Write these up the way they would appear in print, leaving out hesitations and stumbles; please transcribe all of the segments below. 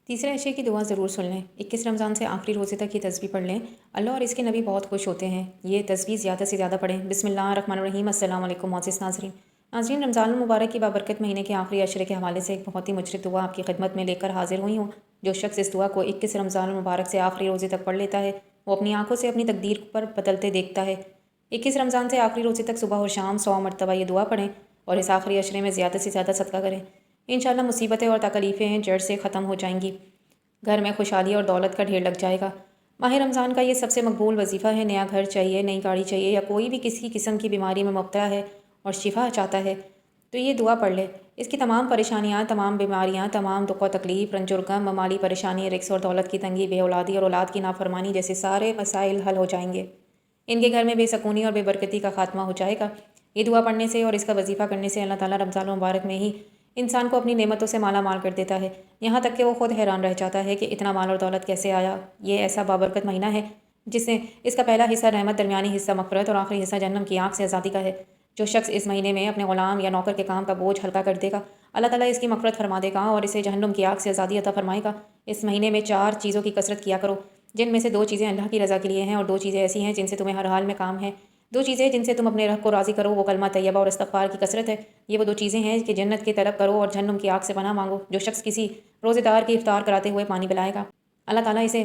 तीसरे अशरे की दुआ ज़रूर सुन लें। 21 रमज़ान से आखिरी रोज़े तक ये तस्बीह पढ़ लें। अल्लाह और इसके नबी बहुत खुश होते हैं। ये तस्बीह ज़्यादा से ज़्यादा पढ़ें। बिस्मिल्लाहिर्रहमानिर्रहीम। अस्सलाम वालेकुम मोअज़्ज़िज़ नाज़रीन। नाज़रीन, रमज़ान मुबारक की बाबरकत महीने के आखिरी अशरे के हवाले से एक बहुत ही मुजरिब दुआ आपकी खिदमत में लेकर हाजिर हुई हूँ। जो शख्स इस दुआ को 21 रमज़ान मुबारक से आखिरी रोज़े तक पढ़ लेता है, वो अपनी आँखों से अपनी तकदीर पर बदलते देखता है। 21 रमज़ान से आखिरी रोज़े तक सुबह और शाम 100 मरतबा ये दुआ पढ़ें और इस आखिरी अशरे में ज़्यादा से ज़्यादा सदका करें। इंशाअल्लाह मुसीबतें और तकलीफ़ें जड़ से ख़त्म हो जाएंगी। घर में खुशहाली और दौलत का ढेर लग जाएगा। माह रमज़ान का ये सबसे मकबूल वजीफ़ा है। नया घर चाहिए, नई गाड़ी चाहिए, या कोई भी किसी किस्म की बीमारी में मुब्तला है और शिफा चाहता है तो ये दुआ पढ़ ले। इसकी तमाम परेशानियाँ, तमाम बीमारियाँ, तमाम दुख व तकलीफ़, रंज और गम, माली परेशानी, रिस्क और दौलत की तंगी, बेऔलादी और औलाद की नाफरमानी जैसे सारे मसाइल हल हो जाएंगे। इनके घर में बेसकूनी और बेबरकती का खात्मा हो जाएगा। ये दुआ पढ़ने से और इसका वजीफ़ा करने से अल्लाह ताला रमज़ान मुबारक में ही इंसान को अपनी नेमतों से माला माल कर देता है। यहाँ तक कि वो खुद हैरान रह जाता है कि इतना माल और दौलत कैसे आया। ये ऐसा बाबरकत महीना है जिसने इसका पहला हिस्सा रहमत, दरमियानी हिस्सा मग़फ़िरत और आखिरी हिस्सा जहन्नम की आग से आज़ादी का है। जो शख्स इस महीने में अपने ग़ुलाम या नौकर के काम का बोझ हल्का कर देगा, अल्लाह ताला इसकी मग़फ़िरत फरमा देगा और इसे जहन्नम की आग से आज़ादी अता फरमाएगा। इस महीने में 4 चीज़ों की कसरत किया करो, जिनमें से 2 चीज़ें अल्लाह की रज़ा के लिए हैं और 2 चीज़ें ऐसी हैं जिनसे तुम्हें हर हाल में काम है। 2 चीज़ें जिनसे तुम अपने रब को राज़ी करो, वो कलमा तैयबा और इस्तिग़फ़ार की कसरत है। ये वो 2 चीज़ें हैं कि जन्नत की तलब करो और जहन्नुम की आग से पनाह मांगो। जो शख्स किसी रोज़ेदार की इफ्तार कराते हुए पानी पिलाएगा, अल्लाह ताला इसे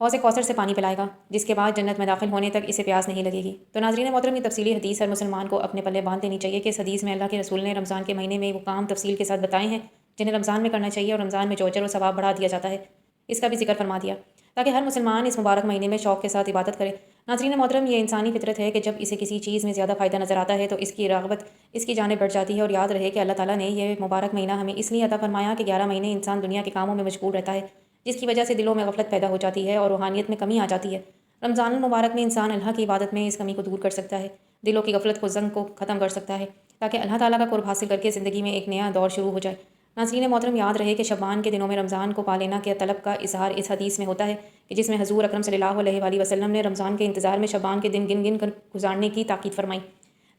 हौज़ कौसर से पानी पिलाएगा, जिसके बाद जन्नत में दाखिल होने तक इसे प्यास नहीं लगेगी। तो नाज़रीन मोहतरम, ये तफसीली हदीस हर मुसलमान को अपने पल्ले बांध लेनी चाहिए कि इस हदीस में अल्लाह के रसूल ने रमज़ान के महीने में वो काम तफसील के साथ बताए हैं जिन्हें रमज़ान में करना चाहिए और रमज़ान में जो अजर और सवाब बढ़ा दिया जाता है, इसका भी जिक्र फरमा दिया, ताकि हर मुसलमान इस मुबारक महीने में शौक़ के साथ इबादत करे। नाज़रीन मोहतरम, ये इंसानी फितरत है कि जब इसे किसी चीज़ में ज़्यादा फ़ायदा नज़र आता है तो इसकी रग़बत इसकी जानिब बढ़ जाती है। और याद रहे कि अल्लाह ताला ने यह मुबारक महीना हमें इसलिए अता फरमाया कि 11 महीने इंसान दुनिया के कामों में मशगूल रहता है, जिसकी वजह से दिलों में गफलत पैदा हो जाती है और रूहानियत में कमी आ जाती है। रमज़ान मुबारक में इंसान अल्लाह की इबादत में इस कमी को दूर कर सकता है, दिलों की गफलत को ज़ंग को ख़त्म कर सकता है, ताकि अल्लाह ताला का कुर्ब हासिल करके ज़िंदगी में एक नया दौर शुरू हो जाए। नाज़रीन मोहतरम, याद रहे कि शबान के दिनों में रमज़ान को पा लेना के तलब का इज़हार इस हदीस में होता है कि जिसमें हज़ूर अकरम सल्लल्लाहु अलैहि वसल्लम ने रमज़ान के इंतज़ार में शबान के दिन गिन गिन कर गुजारने की ताकीद फरमाई।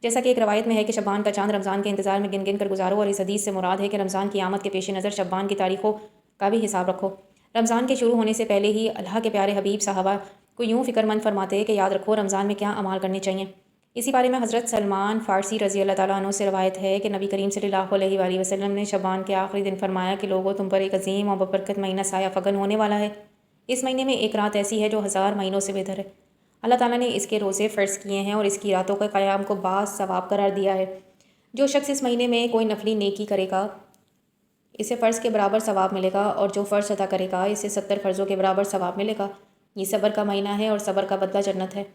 जैसा कि एक रवायत में है कि शबान का चाँद रमज़ान के इंतज़ार में गिन गिन कर गुजारो, और इस हदीस से मुराद है कि रमज़ान की आमद के पेश नज़र शबान की तारीखों का भी हिसाब रखो। रमज़ान के शुरू होने से पहले ही अल्लाह के प्यारे हबीब साहबा को यूँ फ़िक्रमंद फरमाते कि याद रखो रमज़ान में क्या अमाल करने चाहिए। इसी बारे में हज़रत सलमान फ़ारसी रज़ी अल्लाह ताला अन्हु से रवायत है कि नबी करीम सल्लल्लाहु अलैहि वसल्लम ने शबान के आखिरी दिन फरमाया कि लोगों, तुम पर एक अज़ीम और बबरकत महीना साया फ़गन होने वाला है। इस महीने में एक रात ऐसी है जो 1000 महीनों से बेहतर है। अल्लाह ताला ने इसके रोज़े फ़र्ज़ किए हैं और इसकी रातों के क़याम को बास सवाब करार दिया है। जो शख्स इस महीने में कोई नफली नेकी करेगा, इसे फ़र्ज़ के बराबर सवाब मिलेगा, और जो फ़र्ज़ अदा करेगा इसे 70 फ़र्ज़ों के बराबर सवाब मिलेगा। ये सब्र का महीना है और सब्र का बदला जन्नत है।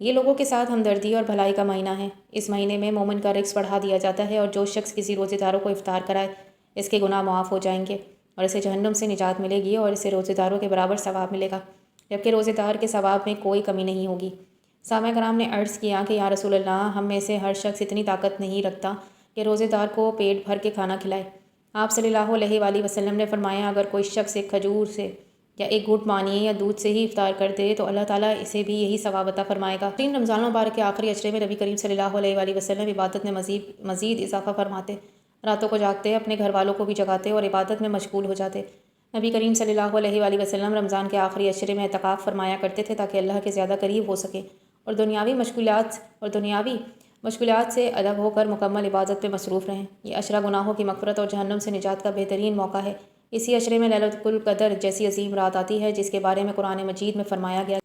ये लोगों के साथ हमदर्दी और भलाई का महीना है। इस महीने में मोमिन का रिस्क बढ़ा दिया जाता है, और जो शख्स किसी रोज़ेदारों को इफ्तार कराए इसके गुनाह माफ़ हो जाएंगे और इसे जहन्नुम से निजात मिलेगी और इसे रोज़ेदारों के बराबर सवाब मिलेगा, जबकि रोज़ेदार के सवाब में कोई कमी नहीं होगी। साहबा कराम ने अर्ज़ किया कि या रसूल अल्लाह, हम में से हर शख्स इतनी ताकत नहीं रखता कि रोज़ेदार को पेट भर के खाना खिलाए। आप सल्लल्लाहु अलैहि वसल्लम ने फरमाया, अगर कोई शख्स एक खजूर से या एक घूंट पानी या दूध से ही इफ्तार कर दे तो अल्लाह ताला इसे भी यही सवाब अता फरमाएगा। तीन रमज़ान मुबारक के आखिरी अशरे में नबी करीम सल्लल्लाहु अलैहि वसल्लम इबादत में मज़ीद इजाफा फरमाते, रातों को जागते, अपने घर वालों को भी जगाते और इबादत में मशगूल हो जाते। नबी करीम सल्लल्लाहु अलैहि वसल्लम रमज़ान के आखिरी अशरे में एतकाफ़ फरमाया करते थे ताकि अल्लाह के ज़्यादा करीब हो सके और दुनियावी मशगूलात से अलग होकर मुकम्मल इबादत में मसरूफ़ रहें। ये अशरा गुनाहों की मग़फ़िरत और जहन्नम से निजात का बेहतरीन मौका है। इसी अशरे में लैलतुल क़द्र जैसी अजीम रात आती है जिसके बारे में कुरान मजीद में फरमाया गया,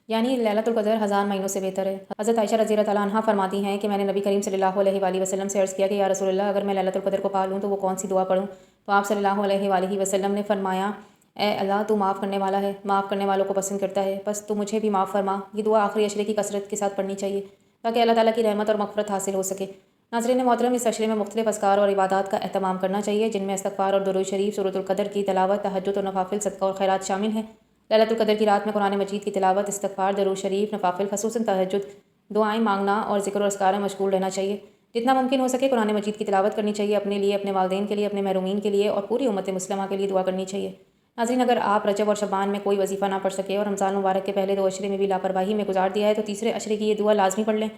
यानी लैलतुल क़द्र 1000 महीनों से बेहतर है। हज़रत आयशा रज़ी अल्लाह तआला अन्हा फरमाती हैं कि मैंने नबी करीम सल्लल्लाहु अलैहि वसल्लम से अर्ज़ किया कि या रसूल अल्लाह, अगर मैं लैलतुल क़द्र को पा लूँ तो वो कौन सी दुआ पढ़ूँ? तो आप सल्लल्लाहु अलैहि वसल्लम ने फरमाया, ए अल्लाह, तू माफ़ करने वाला है, माफ़ करने वालों को पसंद करता है, बस तू मुझे भी माफ़ फरमा। ये दुआ आखिरी अशरे की कसरत के साथ पढ़नी चाहिए ताकि अल्लाह ताला की रहमत और मग़फ़िरत हासिल हो सके। नाज़रीन मोहतरम, इस अशरे में मुख्तलिफ़ अस्कार और इबादात का एहतमाम करना चाहिए, जिनमें इस्तग़फ़ार और दुरूद शरीफ, सूरतुल क़द्र की तिलावत, तहज्जुद और नवाफ़िल, सदका और खैरात शामिल हैं। लैलतुल क़द्र की रात में कुरान मजीद की तिलावत, इस्तग़फ़ार, दुरूद शरीफ, नवाफ़िल, ख़ुसूसन तहज्जुद, दुआएँ मांगना और ज़िक्र और अस्कार में मशगूल रहना चाहिए। जितना मुमकिन हो सके कुरान मजीद की तिलावत करनी चाहिए, अपने लिए, अपने वालिदैन के लिए, अपने महरूमीन के लिए और पूरी उम्मत मुस्लिमा के लिए दुआ करनी चाहिए। नाज़रीन, अगर आप रजब और शबान में कोई वजीफ़ा ना पढ़ सके और रमज़ान मुबारक के पहले 2 अशरे में भी लापरवाही में गुजार दिया है तो तीसरे अशरे की ये दुआ लाजमी पढ़ लें।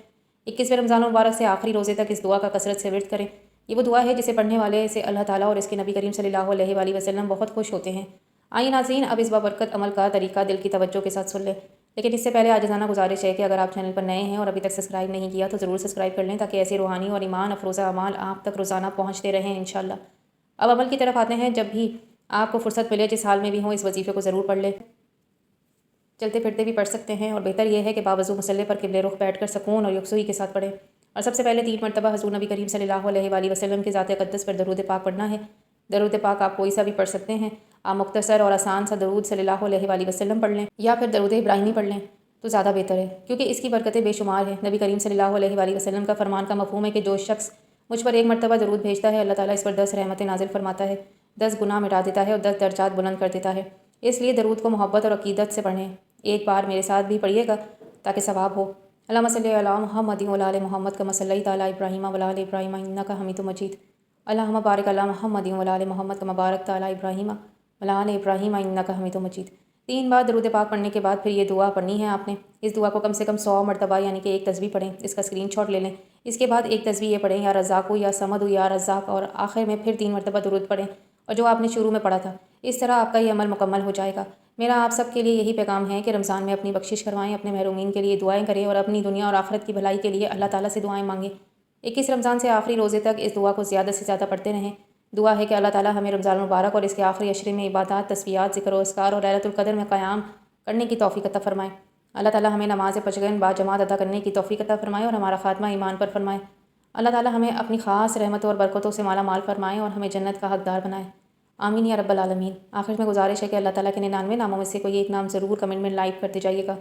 21वें रमज़ान मुबारक से आखिरी रोज़े तक इस दुआ का कसरत से विर्द करें। ये वो दुआ है जिसे पढ़ने वाले से अल्लाह ताला और इसके नबी करीम सल्लल्लाहु अलैहि वसल्लम बहुत खुश होते हैं। آئیے ناظرین، اب اس بابرکت عمل کا طریقہ دل کی توجہ کے ساتھ سن لیں، لیکن اس سے پہلے عاجزانہ گزارش ہے کہ اگر آپ چینل پر نئے ہیں اور ابھی تک سبسکرائب نہیں کیا تو ضرور سبسکرائب کر لیں تاکہ ایسے روحانی اور ایمان افروزہ اعمال آپ تک روزانہ پہنچتے رہیں انشاءاللہ۔ اب عمل کی طرف آتے ہیں۔ جب بھی آپ کو فرصت ملے، جس حال میں بھی ہوں، اس وظیفے کو ضرور پڑھ لیں۔ چلتے پھرتے بھی پڑھ سکتے ہیں، اور بہتر یہ ہے کہ باوضو مصلی پر قبلے رخ بیٹھ کر سکون اور یکسوئی کے ساتھ پڑھیں۔ اور سب سے پہلے 3 مرتبہ حضور نبی کریم صلی اللہ علیہ وآلہ وسلم کے ذات اقدس پر درود پاک پڑھنا ہے۔ درود پاک آپ کوئی سا بھی پڑھ سکتے ہیں۔ آپ مختصر اور آسان سا درود صلی اللہ علیہ وآلہ وسلم پڑھ لیں، یا پھر درود ابراہیمی پڑھ لیں تو زیادہ بہتر ہے، کیونکہ اس کی برکتیں بے شمار ہیں۔ نبی کریم صلی اللہ علیہ وآلہ وسلم کا فرمان کا مفہوم ہے کہ جو شخص مجھ پر 1 مرتبہ درود بھیجتا ہے، اللہ تعالیٰ اس پر 10 رحمتیں نازل فرماتا ہے، 10 گناہ مٹا دیتا ہے اور 10 درجات بلند کر دیتا ہے۔ اس لیے درود کو محبت اور عقیدت سے پڑھیں۔ ایک بار میرے ساتھ بھی پڑھیے گا تاکہ ثواب ہو۔ اللہم صلی علی محمد و علی محمد کما صلیت علی ابراہیم و علی ابراہیم انک حمید مجید۔ اللہم بارک علی محمد و علی محمد کما بارکت علی ابراہیم و علی ابراہیم انک حمید مجید۔ 3 بار درود پاک پڑھنے کے بعد پھر یہ دعا پڑھنی ہے آپ نے۔ اس دعا کو کم سے کم 100 مرتبہ یعنی کہ ایک تسبیح پڑھیں۔ اس کا اسکرین شاٹ لے لیں۔ اس کے بعد ایک تسبیح یہ پڑھیں، یا رزاق یا صمد یا رزاق، اور آخر میں پھر 3 مرتبہ درود پڑھیں، اور جو آپ نے شروع میں پڑھا تھا۔ اس طرح آپ کا یہ عمل مکمل ہو جائے گا۔ میرا آپ سب کے لیے یہی پیغام ہے کہ رمضان میں اپنی بخشش کروائیں، اپنے محرومین کے لیے دعائیں کریں، اور اپنی دنیا اور آخرت کی بھلائی کے لیے اللہ تعالیٰ سے دعائیں مانگیں۔ 21 رمضان سے آخری روزے تک اس دعا کو زیادہ سے زیادہ پڑھتے رہیں۔ دعا ہے کہ اللہ تعالیٰ ہمیں رمضان المبارک اور اس کے آخری عشرے میں عبادات، تسبیحات، ذکر و اذکار اور لیلۃ القدر میں قیام کرنے کی توفیق عطا فرمائے۔ اللہ تعالیٰ ہمیں نماز فجر باجماعت ادا کرنے کی توفیق عطا فرمائے اور ہمارا خاتمہ ایمان پر فرمائے۔ اللہ تعالیٰ ہمیں اپنی خاص رحمتوں اور برکتوں سے مالا مال فرمائے اور ہمیں جنت کا حقدار بنائے۔ آمین یا رب العالمین۔ آخر میں گزارش ہے کہ اللہ تعالیٰ کے 99 ناموں میں سے کوئی ایک نام ضرور کمنٹ میں لائک کرتے جائیے گا۔